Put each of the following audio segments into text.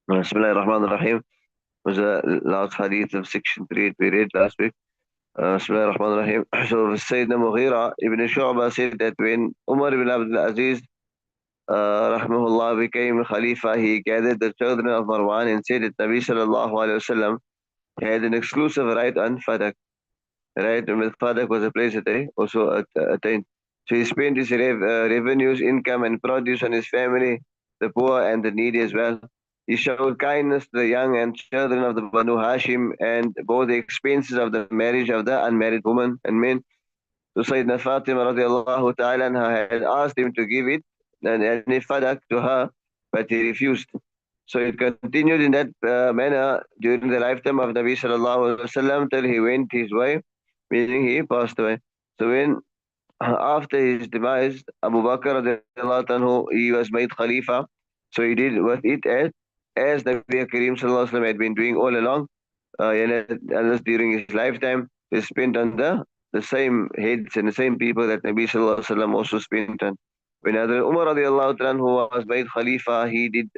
Bismillah ar-Rahman ar-Rahim was the last hadith of section 3 we read last week. Bismillah ar-Rahman ar-Rahim. So Sayyidina Mughira ibn Shu'bah said that when Umar ibn Abdul Aziz rahmahullah became Khalifa, he gathered the children of Marwan and said that Nabi sallallahu alayhi wasallam had an exclusive right on Fadak. Right, and with Fadak was a place that they also attained. So he spent his revenues, income, and produce on his family, the poor, and the needy as well. He showed kindness to the young and children of the Banu Hashim and bore the expenses of the marriage of the unmarried women and men. So Sayyidina Fatima radiallahu ta'ala anha had asked him to give it and Fadak to her, but he refused. So it continued in that manner during the lifetime of Nabi sallallahu alaihi wasallam till he went his way, meaning he passed away. So when after his demise, Abu Bakr radiallahu anhu, he was made Khalifa. So he did with it as Nabi Kareem sallallahu alaihi wasallam had been doing all along, and during his lifetime, he spent on the same heads and the same people that Nabi sallallahu alaihi wasallam also spent on. When Hadrat Umar radiallahu anhu was made Khalifa, he did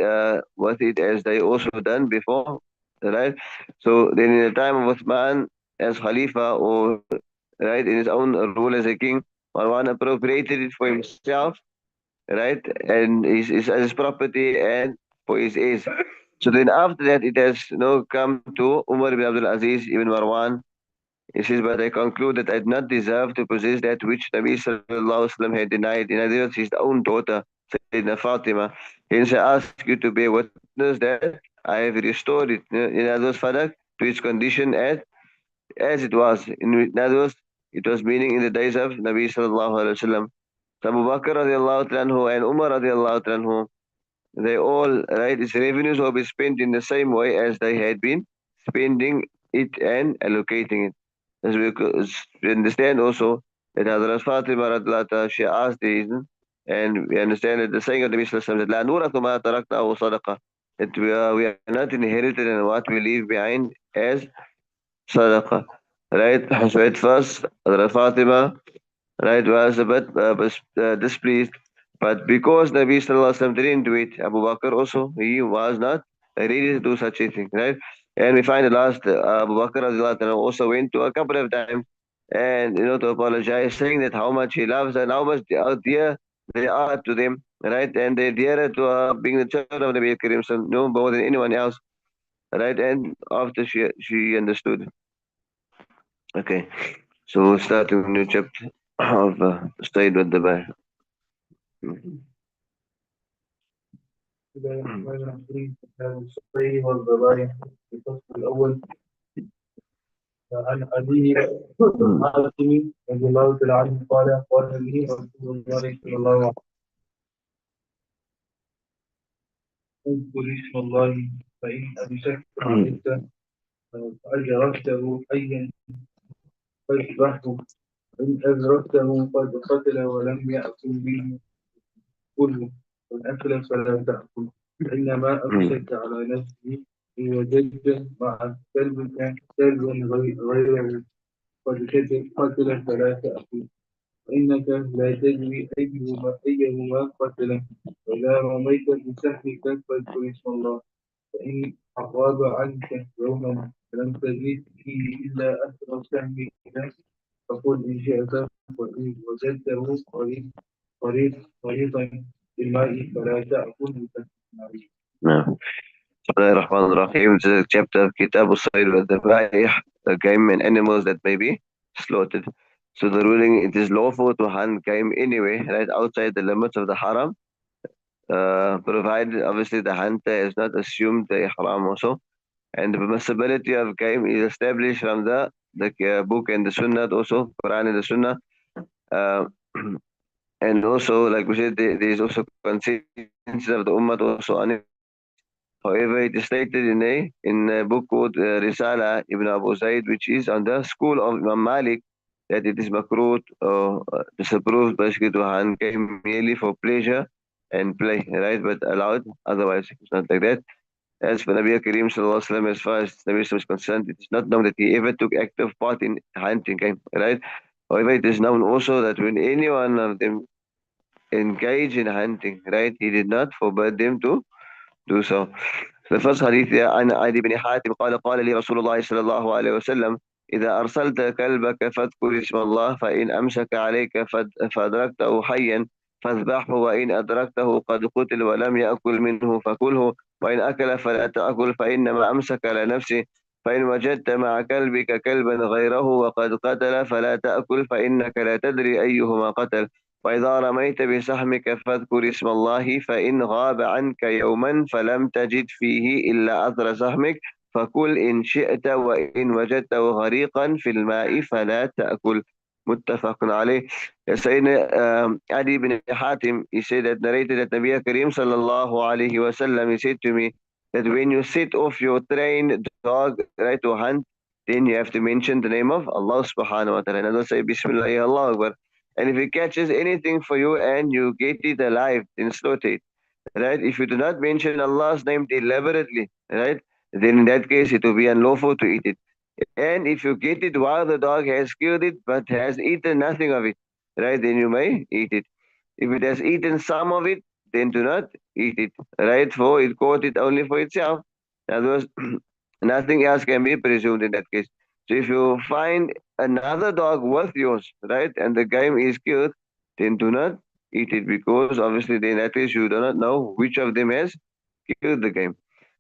with it as they also done before, right? So then in the time of Uthman as Khalifa, or right, in his own role as a king, Marwan appropriated it for himself, right, and his property and for his heirs. So then after that, it has come to Umar ibn Abdul Aziz ibn Marwan. He says, but I conclude that I did not deserve to possess that which Nabi sallallahu alaihi wasallam had denied. In other words, his own daughter, Sayyidina Fatima. Hence I ask you to bear witness that I have restored it. In other words, Fadak, to its condition as it was. In other words, it was meaning in the days of Nabi sallallahu alaihi wasallam. So Abu Bakr radiallahu anhu and Umar radiallahu anhu, they all, right, its revenues will be spent in the same way as they had been spending it and allocating it. We understand also that Hazrat Fatima radiallahu anha, she asked the reason, and we understand that the saying of the Nabi sallallahu alaihi wasallam that لا نورث ما تركنا صدقة, that we are not inherited in what we leave behind as sadaqah. Right? So at first, Hazrat Fatima, right, was a bit displeased. But because Nabi Sallallahu Alaihi Wasallam didn't do it, Abu Bakr also, he was not ready to do such a thing, right? And we find the last, Abu Bakr radiallahu anhu also went to a couple of times and, to apologize, saying that how much he loves and how much dear they are to them, right? And they're dearer to being the child of Nabi Karim, so no more than anyone else, right? And after she understood. Okay, so we'll start a new chapter of Stayed with the Bear. بسم الله الرحمن الرحيم. كتاب الصحيح والضبائح. الفصل الأول عن علي حاتم رضي الله تعالى عنه قال قال لي رسول الله صلى الله عليه وسلم اذكر اسم الله فإن أمسكت فأجرته حيا فاذبحه إن أدركته قد قتل ولم يأكل منه كله والأكل فلا تأكل إنما أمسك على نفسه إن وجدت مع كلب غيره قد قتل فلا تأكل فإنك لا تدري أيهما قتل وإذا رميت بسهمك فاذكر اسم الله فإن أغاب عنك يوما فلم تجد فيه إلا أثر سهمك فقل إن شئت وإن وجدته قريطا بالماء فلا تأكل بتسمعه. نعم. بسم الله الرحمن الرحيم. This is a chapter of Kitab al-Sayd wa-Dhabaih, the game and animals that may be slaughtered. So the ruling, it is lawful to hunt game anyway, right, outside the limits of the haram, provided obviously the hunter has not assumed the ihram also. And the permissibility of game is established from the book and the sunnah also, Quran and the sunnah. Uh, and also, like we said, there is also consensus of the ummah also on it. However, it is stated in a book called Risala Ibn Abu Zayd, which is on the school of Imam Malik, that it is makruh or disapproved basically to hunt game merely for pleasure and play, right? But allowed otherwise. It's not like that. As for Nabi Kareem Sallallahu Alaihi Wasallam, as far as Nabi Sallallahu is concerned, it is not known that he ever took active part in hunting game, right? However, it is known also that when any one of them engage in hunting, right, he did not forbid them to do so. The first hadith عن عدي بن حاتم قال لي رسول الله صلى الله عليه وسلم إذا أرسلت كلبك فاذكر اسم الله فإن أمسك عليك فأدركته حيا فاذبحه وإن أدركته قد قتل ولم يأكل منه فكله وإن أكل فلا تأكل فإنما أمسك على نفسه فإن وجدت مع كلبك كلبا غيره وقد قتل فلا تأكل فإنك لا تدري أيهما قتل وإذا رميت بسهمك فاذكر اسم الله فإن غاب عنك يوما فلم تجد فيه إلا أثر سهمك فكل إن شئت وإن وجدته غريقا في الماء فلا تأكل. متفق عليه. سيدنا Ali bin Hatim, he said that narrated that Nabi Kareem sallallahu alayhi wasallam, he said to me that when you set off your trained dog, right, to hunt, then you have to mention the name of Allah subhanahu wa ta'ala. And don't say Bismillah, Ya Allah Akbar. And if it catches anything for you and you get it alive, then slaughter it. Right? If you do not mention Allah's name deliberately, right, then in that case it will be unlawful to eat it. And if you get it while the dog has killed it but has eaten nothing of it, right, then you may eat it. If it has eaten some of it, then do not eat it, right? For it caught it only for itself. In other words, nothing else can be presumed in that case. So if you find another dog worth yours, right, and the game is killed, then do not eat it because obviously then in that case you do not know which of them has killed the game,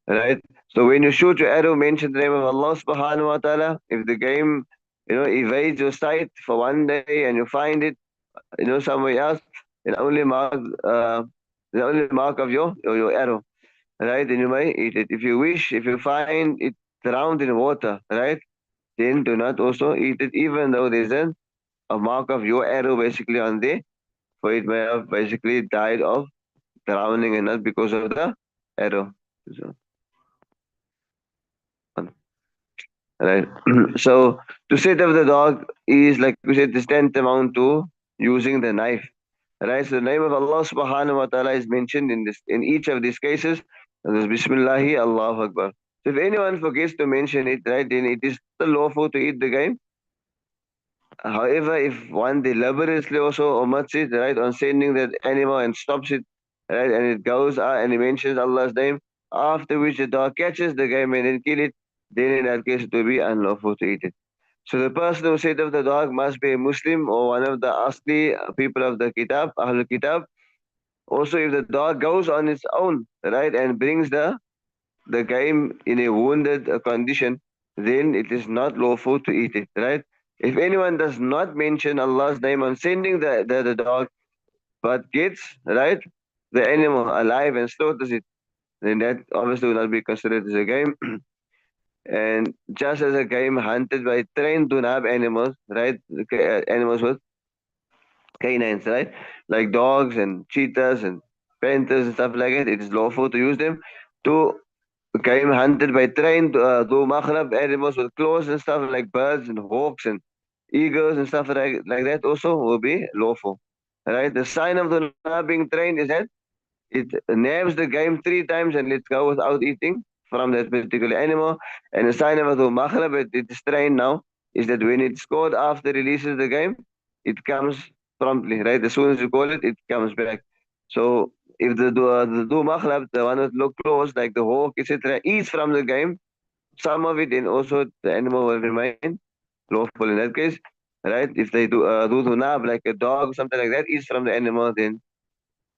right? So when you shoot your arrow, mention the name of Allah subhanahu wa ta'ala. If the game, evades your sight for one day and you find it, somewhere else, then only mark the only mark of your arrow, right? Then you may eat it. If you wish, if you find it drowned in water, right? Then do not also eat it, even though there's a mark of your arrow basically on there, for it may have basically died of drowning and not because of the arrow. So, right. So to set up the dog is like we said, is tantamount to using the knife. Right. So the name of Allah subhanahu wa ta'ala is mentioned in each of these cases. And there's Bismillahi Allahu Akbar. So if anyone forgets to mention it, right, then it is still lawful to eat the game. However, if one deliberately also omits it, right, on sending that animal and stops it, right, and it goes out and he mentions Allah's name, after which the dog catches the game and then kill it, then in that case it will be unlawful to eat it. So the person who said of the dog must be a Muslim or one of the Asli people of the Kitab, Ahlul Kitab. Also, if the dog goes on its own, right, and brings the game in a wounded condition, then it is not lawful to eat it, right? If anyone does not mention Allah's name on sending the dog, but gets, right, the animal alive and slaughters it, then that obviously will not be considered as a game. And just as a game hunted by trained to have animals, right, animals with canines, right, like dogs and cheetahs and panthers and stuff like that, it is lawful to use them to game hunted by trained do maghrib animals with claws and stuff like birds and hawks and eagles and stuff like that also will be lawful. Right? The sign of the not being trained is that it names the game three times and lets go without eating from that particular animal. And the sign of the maghrib, it is trained now, is that when it's caught after releases the game, it comes promptly, right? As soon as you call it, it comes back. So if the maghrib, the one with low claws, like the hawk, etc., eats from the game, some of it, then also the animal will remain lawful in that case, right? If they do nab, like a dog, something like that, eats from the animal, then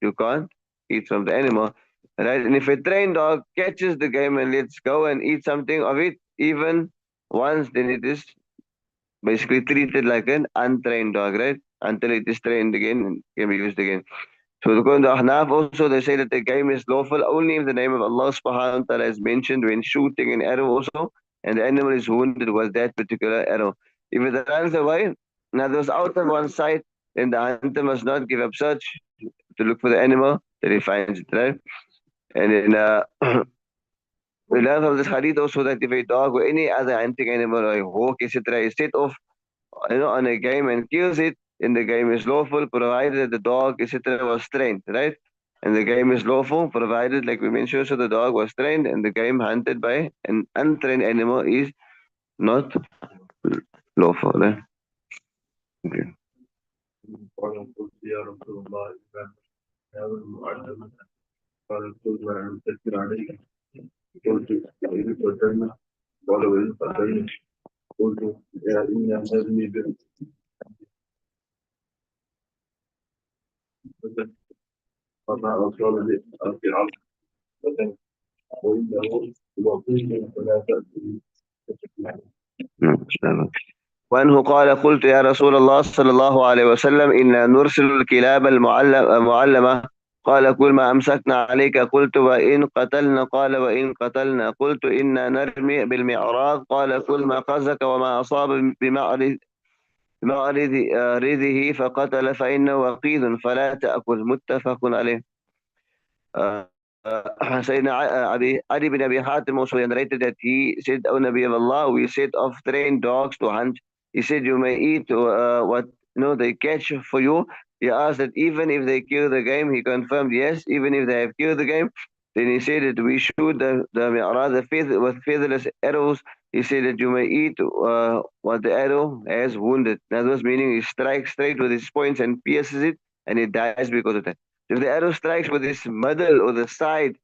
you can't eat from the animal, right? And if a trained dog catches the game and lets go and eat something of it, even once, then it is basically treated like an untrained dog, right? Until it is trained again and can be used again. So according to Ahnaf also, they say that the game is lawful only if the name of Allah subhanahu wa ta'ala is mentioned when shooting an arrow also, and the animal is wounded with that particular arrow. If it runs away, now there's out of one sight, then the hunter must not give up search to look for the animal that he finds it, right? And then we learn from this hadith also that if a dog or any other hunting animal like hawk, etc., is set off on a game and kills it, then the game is lawful provided that the dog, etc., was trained, right? And the game is lawful provided, like we mentioned, so the dog was trained and the game hunted by an untrained animal is not lawful, right? Okay. قال قلت يا رسول الله إذا كان المعلم قال قل وأنا أستكبر عليك قلت وإن قتلنا قال وإن قتلنا قلت يا إن هذه بالفتن فما أصاب بأرض العرش فتن وإنه يعطيني فلا تأتي وأنه قال قلت يا رسول الله صلى الله عليه وسلم إنا نرسل الكلاب المعلمة قال كل ما أمسكنا عليك قلت وإن قتلنا قال وإن قتلنا قلت إنا نرمي بالمعراض قال كل ما قزك وما أصاب بمعرض رده فقتل فإنه وقيد فلا تأكل متفق عليه. Sayyidina Ali bin Abi Hatim also narrated that he said, O Nabi of Allah, we set off trained dogs to hunt. He said, you may eat what they catch for you. He asked that even if they kill the game, he confirmed yes, even if they have killed the game. Then he said that we shoot the mi'raj with featherless arrows. He said that you may eat what the arrow has wounded. That was meaning he strikes straight with his points and pierces it, and it dies because of that. If the arrow strikes with its middle or the side,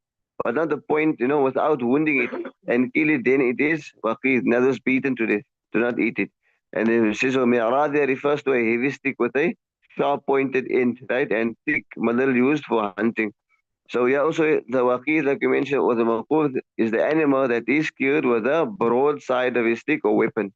but not the point, without wounding it and kill it, then it is waqid, another beaten to death. Do not eat it. And then it says, mi'rad there refers to a heavy stick with a sharp pointed end, right? And thick middle used for hunting. So yeah, also the waqid, like you mentioned, or the maqud is the animal that is killed with a broad side of a stick or weapon.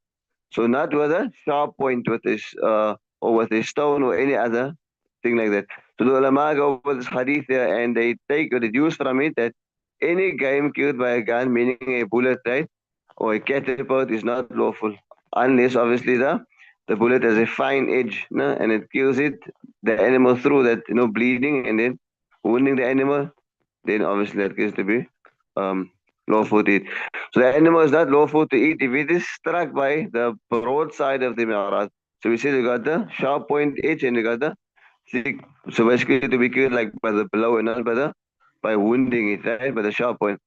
So not with a sharp point with this or with a stone or any other thing like that. So the ulama go over this hadith here and they take or deduce from it that any game killed by a gun, meaning a bullet, right, or a catapult, is not lawful unless obviously the bullet has a fine edge, no, and it kills the animal through that, bleeding and then wounding the animal. Then obviously that gets to be um, lawful to eat. So the animal is not lawful to eat if it is struck by the broad side of the mi'raj. So we say you got the sharp point edge and you got the thick. So basically to be killed like by the blow and not by wounding it, right? By the sharp point.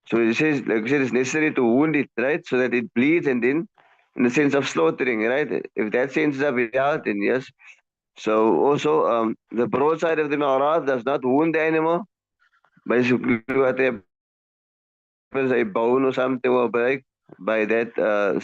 So it says, like I said, it's necessary to wound it, right? So that it bleeds and then in the sense of slaughtering, right? If that sense is out, then yes. So also the broad side of the mi'raj does not wound the animal. Basically what happens, a bone or something will break by that